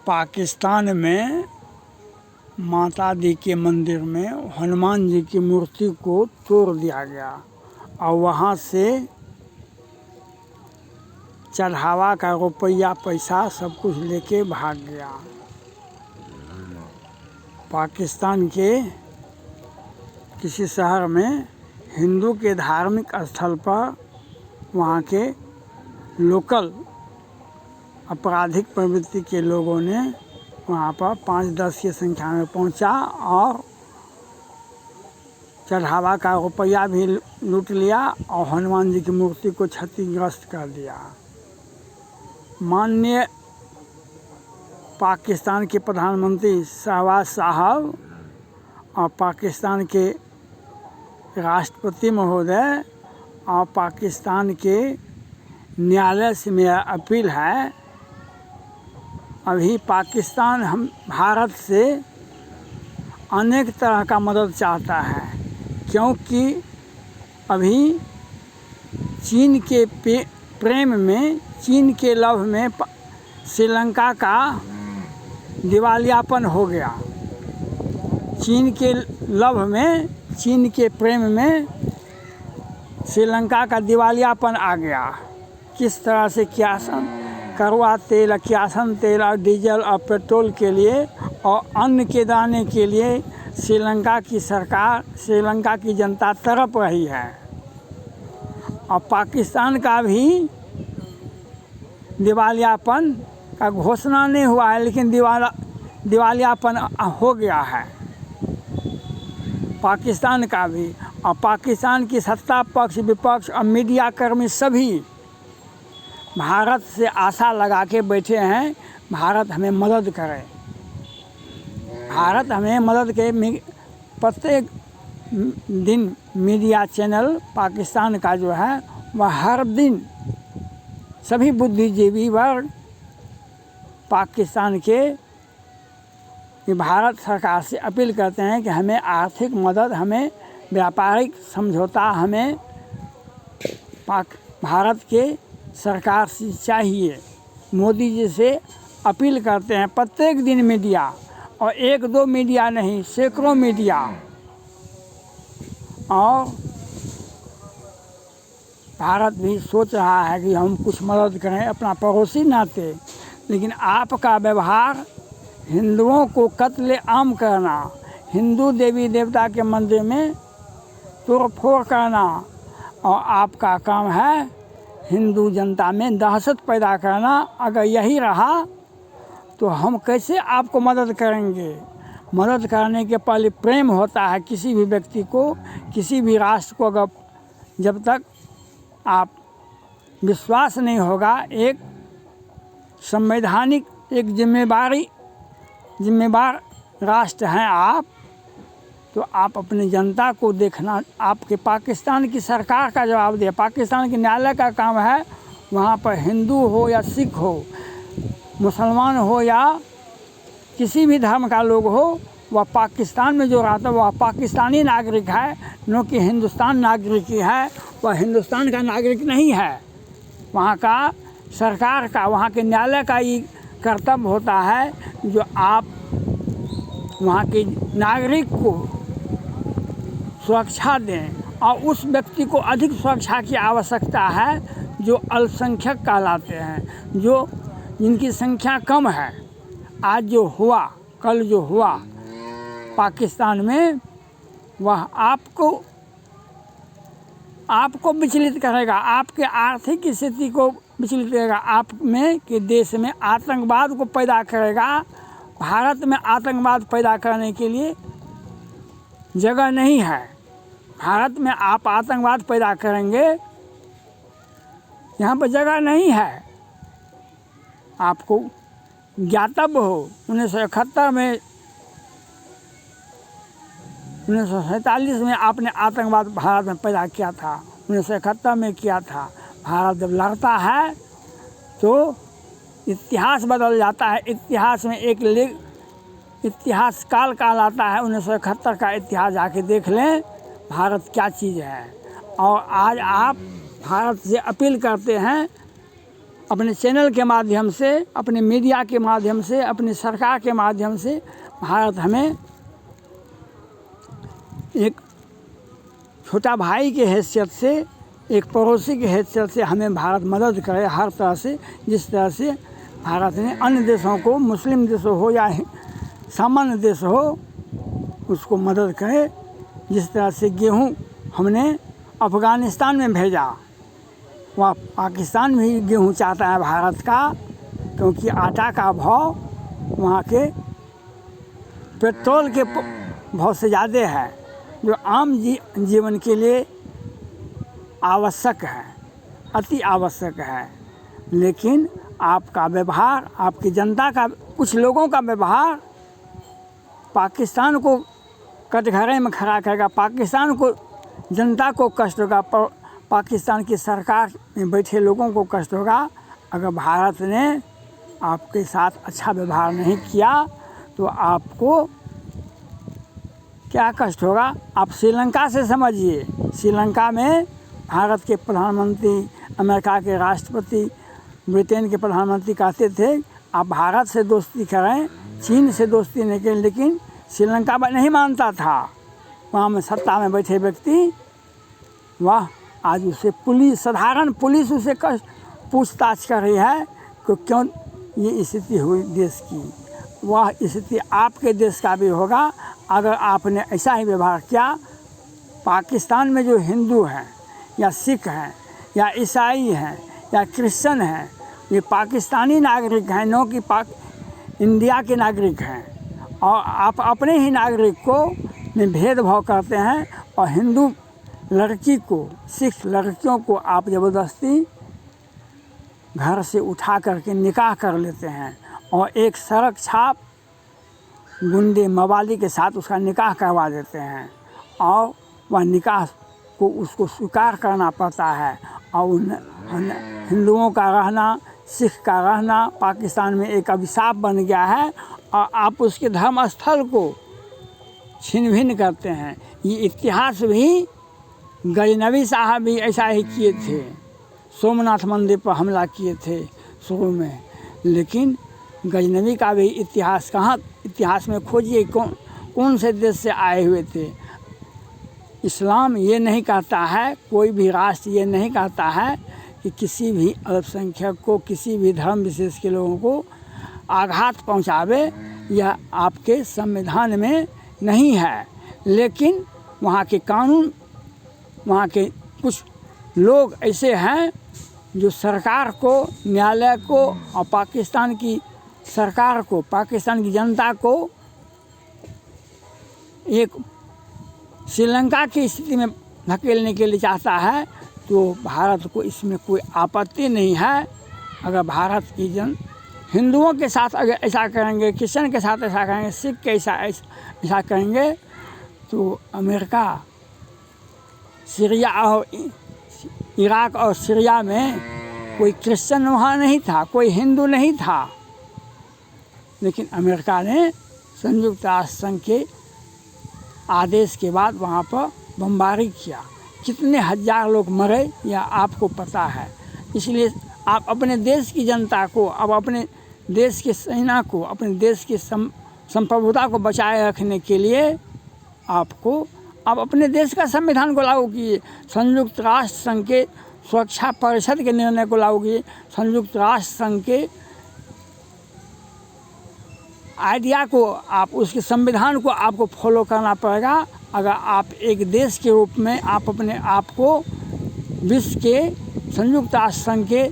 पाकिस्तान में माता दी के मंदिर में हनुमान जी की मूर्ति को तोड़ दिया गया और वहाँ से चढ़ावा का रुपया पैसा सब कुछ लेके भाग गया। पाकिस्तान के किसी शहर में हिंदू के धार्मिक स्थल पर वहाँ के लोकल आपराधिक प्रवृत्ति के लोगों ने वहाँ पर 5-10 की संख्या में पहुँचा और चढ़ावा का रुपया भी लूट लिया और हनुमान जी की मूर्ति को क्षतिग्रस्त कर दिया। माननीय पाकिस्तान के प्रधानमंत्री शहबाज साहब और पाकिस्तान के राष्ट्रपति महोदय और पाकिस्तान के न्यायालय से मेरा अपील है, अभी पाकिस्तान हम भारत से अनेक तरह का मदद चाहता है, क्योंकि अभी चीन के प्रेम में, चीन के लव में श्रीलंका का दिवालियापन हो गया। चीन के लव में, चीन के प्रेम में श्रीलंका का दिवालियापन आ गया। किस तरह से कियासन कड़वा तेल, कियासन तेल और डीजल और पेट्रोल के लिए और अन्न के दाने के लिए श्रीलंका की सरकार, श्रीलंका की जनता तड़प रही है। और पाकिस्तान का भी दिवालियापन का घोषणा नहीं हुआ है, लेकिन दिवालियापन हो गया है पाकिस्तान का भी। और पाकिस्तान की सत्ता पक्ष, विपक्ष और मीडिया कर्मी सभी भारत से आशा लगा के बैठे हैं, भारत हमें मदद करे, भारत हमें मदद करे। प्रत्येक दिन मीडिया चैनल पाकिस्तान का जो है वह हर दिन सभी बुद्धिजीवी वर्ग पाकिस्तान के भारत सरकार से अपील करते हैं कि हमें आर्थिक मदद, हमें व्यापारिक समझौता हमें भारत के सरकार से चाहिए। मोदी जी से अपील करते हैं प्रत्येक दिन मीडिया, और 1-2 मीडिया नहीं, सैकड़ों मीडिया। और भारत भी सोच रहा है कि हम कुछ मदद करें अपना पड़ोसी नाते, लेकिन आपका व्यवहार हिंदुओं को कत्ले आम करना, हिंदू देवी देवता के मंदिर में तोड़फोड़ करना, और आपका काम है हिंदू जनता में दहशत पैदा करना। अगर यही रहा तो हम कैसे आपको मदद करेंगे? मदद करने के पहले प्रेम होता है किसी भी व्यक्ति को, किसी भी राष्ट्र को। अगर जब तक आप विश्वास नहीं होगा, एक संवैधानिक, एक जिम्मेवार राष्ट्र हैं आप, तो आप अपनी जनता को देखना, आपके पाकिस्तान की सरकार का जवाब दे। पाकिस्तान के न्यायालय का काम है वहाँ पर हिंदू हो या सिख हो, मुसलमान हो या किसी भी धर्म का लोग हो, वह पाकिस्तान में जो रहता है वह पाकिस्तानी नागरिक है, न कि हिंदुस्तान नागरिक ही है। वह हिंदुस्तान का नागरिक नहीं है। वहाँ का सरकार का, वहाँ के न्यायालय का ये कर्तव्य होता है जो आप वहाँ के नागरिक को सुरक्षा दें, और उस व्यक्ति को अधिक सुरक्षा की आवश्यकता है जो अल्पसंख्यक कहलाते हैं, जो जिनकी संख्या कम है। आज जो हुआ, कल जो हुआ पाकिस्तान में, वह आपको विचलित करेगा, आपके आर्थिक स्थिति को विचलित करेगा, आप में के देश में आतंकवाद को पैदा करेगा। भारत में आतंकवाद पैदा करने के लिए जगह नहीं है। भारत में आप आतंकवाद पैदा करेंगे, यहाँ पर जगह नहीं है। आपको ज्ञातव्य हो 1971 में, 1947 में आपने आतंकवाद भारत में पैदा किया था, 1971 में किया था। भारत जब लड़ता है तो इतिहास बदल जाता है। इतिहास में एक इतिहास काल कहलाता है। 1971 का इतिहास जाके देख लें, भारत क्या चीज़ है। और आज आप भारत से अपील करते हैं अपने चैनल के माध्यम से, अपने मीडिया के माध्यम से, अपनी सरकार के माध्यम से भारत हमें एक छोटा भाई के हैसियत से, एक पड़ोसी की हैसियत से हमें भारत मदद करे हर तरह से। जिस तरह से भारत ने अन्य देशों को, मुस्लिम देशों हो या सामान्य देश हो, उसको मदद करे। जिस तरह से गेहूं हमने अफ़गानिस्तान में भेजा, वहाँ पाकिस्तान भी गेहूं चाहता है भारत का, क्योंकि आटा का भाव वहाँ के पेट्रोल के भाव से ज़्यादा है, जो आम जीवन के लिए आवश्यक है, अति आवश्यक है। लेकिन आपका व्यवहार, आपकी जनता का, कुछ लोगों का व्यवहार पाकिस्तान को कटघरे में खड़ा करेगा, पाकिस्तान को, जनता को कष्ट होगा, पाकिस्तान की सरकार में बैठे लोगों को कष्ट होगा। अगर भारत ने आपके साथ अच्छा व्यवहार नहीं किया तो आपको क्या कष्ट होगा। आप श्रीलंका से समझिए, श्रीलंका में भारत के प्रधानमंत्री, अमेरिका के राष्ट्रपति, ब्रिटेन के प्रधानमंत्री कहते थे आप भारत से दोस्ती करें, चीन से दोस्ती नहीं करें, लेकिन श्रीलंका में नहीं मानता था। वहाँ में सत्ता में बैठे व्यक्ति, वह आज उसे पुलिस, साधारण पुलिस उसे पूछताछ कर रही है कि क्यों ये स्थिति हुई देश की। वह स्थिति आपके देश का भी होगा अगर आपने ऐसा ही व्यवहार किया। पाकिस्तान में जो हिंदू हैं या सिख हैं या ईसाई हैं या क्रिश्चियन हैं, ये पाकिस्तानी नागरिक हैं, न कि इंडिया के नागरिक हैं। और आप अपने ही नागरिक को में भेदभाव करते हैं और हिंदू लड़की को, सिख लड़कियों को आप ज़बरदस्ती घर से उठा करके निकाह कर लेते हैं और एक सड़क छाप गुंडे मवाली के साथ उसका निकाह करवा देते हैं और वह निकाह को उसको स्वीकार करना पड़ता है। और उन हिंदुओं का रहना, सिख का रहना पाकिस्तान में एक अभिशाप बन गया है और आप उसके धर्म स्थल को छिन भिन करते हैं। ये इतिहास भी गजनवी साहब भी ऐसा ही किए थे, सोमनाथ मंदिर पर हमला किए थे शुरू में। लेकिन गजनवी का भी इतिहास कहाँ, इतिहास में खोजिए कौन से देश से आए हुए थे। इस्लाम ये नहीं कहता है, कोई भी राष्ट्र ये नहीं कहता है कि किसी भी अल्पसंख्यक को, किसी भी धर्म विशेष के लोगों को आघात पहुंचावे, यह आपके संविधान में नहीं है। लेकिन वहाँ के कानून, वहाँ के कुछ लोग ऐसे हैं जो सरकार को, न्यायालय को और पाकिस्तान की सरकार को, पाकिस्तान की जनता को एक श्रीलंका की स्थिति में धकेलने के लिए चाहता है। तो भारत को इसमें कोई आपत्ति नहीं है। अगर भारत की हिंदुओं के साथ अगर ऐसा करेंगे, क्रिश्चियन के साथ ऐसा करेंगे, सिख के ऐसा करेंगे, तो अमेरिका, सीरिया और इराक और सीरिया में कोई क्रिश्चियन वहाँ नहीं था, कोई हिंदू नहीं था, लेकिन अमेरिका ने संयुक्त राष्ट्र संघ के आदेश के बाद वहाँ पर बमबारी किया। कितने हजार लोग मरे यह आपको पता है। इसलिए आप अपने देश की जनता को, अब अपने देश की सेना को, अपने देश की संप्रभुता को बचाए रखने के लिए आपको अब अपने देश का संविधान को लागू कीजिए, संयुक्त राष्ट्र संघ के सुरक्षा परिषद के निर्णय को लागू कीजिए, संयुक्त राष्ट्र संघ के आइडिया को, आप उसके संविधान को आपको फॉलो करना पड़ेगा। अगर आप एक देश के रूप में आप अपने आप को विश्व के संयुक्त राष्ट्र संघ के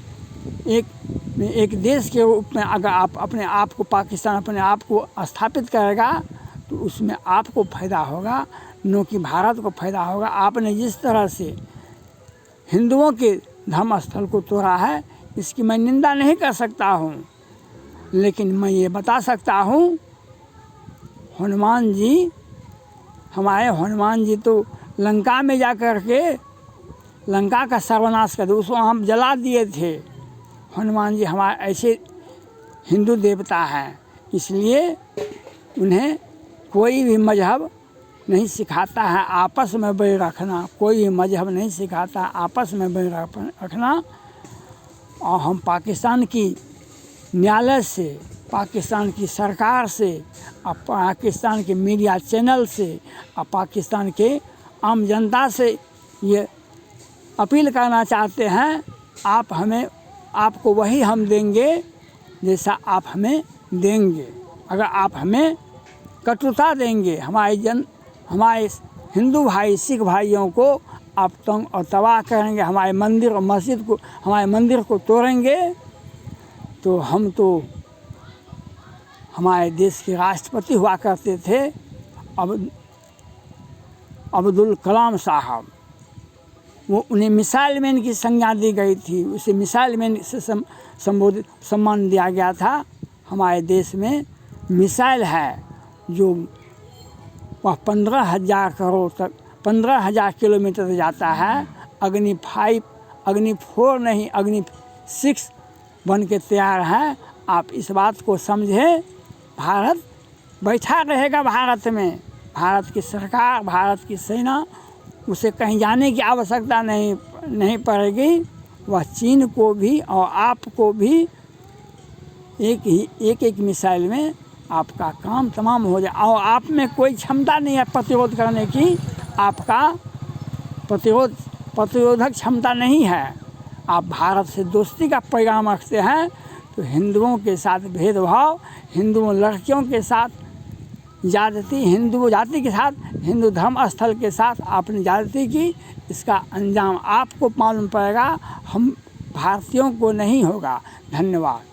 एक देश के रूप में अगर आप अपने आप को, पाकिस्तान अपने आप को स्थापित करेगा तो उसमें आपको फ़ायदा होगा, न कि भारत को फ़ायदा होगा। आपने जिस तरह से हिंदुओं के धर्म स्थल को तोड़ा है, इसकी मैं निंदा नहीं कर सकता हूँ, लेकिन मैं ये बता सकता हूँ हनुमान जी, हमारे हनुमान जी तो लंका में जा कर के लंका का सर्वनाश कर दिया, उसको हम जला दिए थे। हनुमान जी हमारे ऐसे हिंदू देवता हैं, इसलिए उन्हें कोई भी मजहब नहीं सिखाता है आपस में बैर रखना, कोई भी मजहब नहीं सिखाता आपस में बैर रखना। और हम पाकिस्तान की न्यायालय से, पाकिस्तान की सरकार से, और पाकिस्तान के मीडिया चैनल से, और पाकिस्तान के आम जनता से ये अपील करना चाहते हैं, आप हमें, आपको वही हम देंगे जैसा आप हमें देंगे। अगर आप हमें कटुता देंगे, हमारे हिंदू भाई सिख भाइयों को आप तंग और तबाह करेंगे, हमारे मंदिर और मस्जिद को, हमारे मंदिर को तोड़ेंगे, तो हम तो हमारे देश के राष्ट्रपति हुआ करते थे अब्दुल कलाम साहब, वो उन्हें मिसाइल मैन की संज्ञा दी गई थी, उसे मिसाइल मैन से संबोधित सम्मान दिया गया था। हमारे देश में मिसाइल है जो वह 15,000 करोड़ तक, 15,000 किलोमीटर तक जाता है। अग्नि 5, अग्नि 4 नहीं, अग्नि 6 बन के तैयार है। आप इस बात को समझें, भारत बैठा रहेगा भारत में, भारत की सरकार, भारत की सेना, उसे कहीं जाने की आवश्यकता नहीं पड़ेगी। वह चीन को भी और आपको भी एक मिसाइल में आपका काम तमाम हो जाए। और आप में कोई क्षमता नहीं है प्रतिरोध करने की, आपका प्रतिरोधक क्षमता नहीं है। आप भारत से दोस्ती का पैगाम रखते हैं, तो हिंदुओं के साथ भेदभाव, हिंदुओं लड़कियों के साथ ज़्यादती, हिंदू जाति के साथ, हिंदू धर्म स्थल के साथ आपने ज़्यादती की, इसका अंजाम आपको मालूम पड़ेगा, हम भारतीयों को नहीं होगा। धन्यवाद।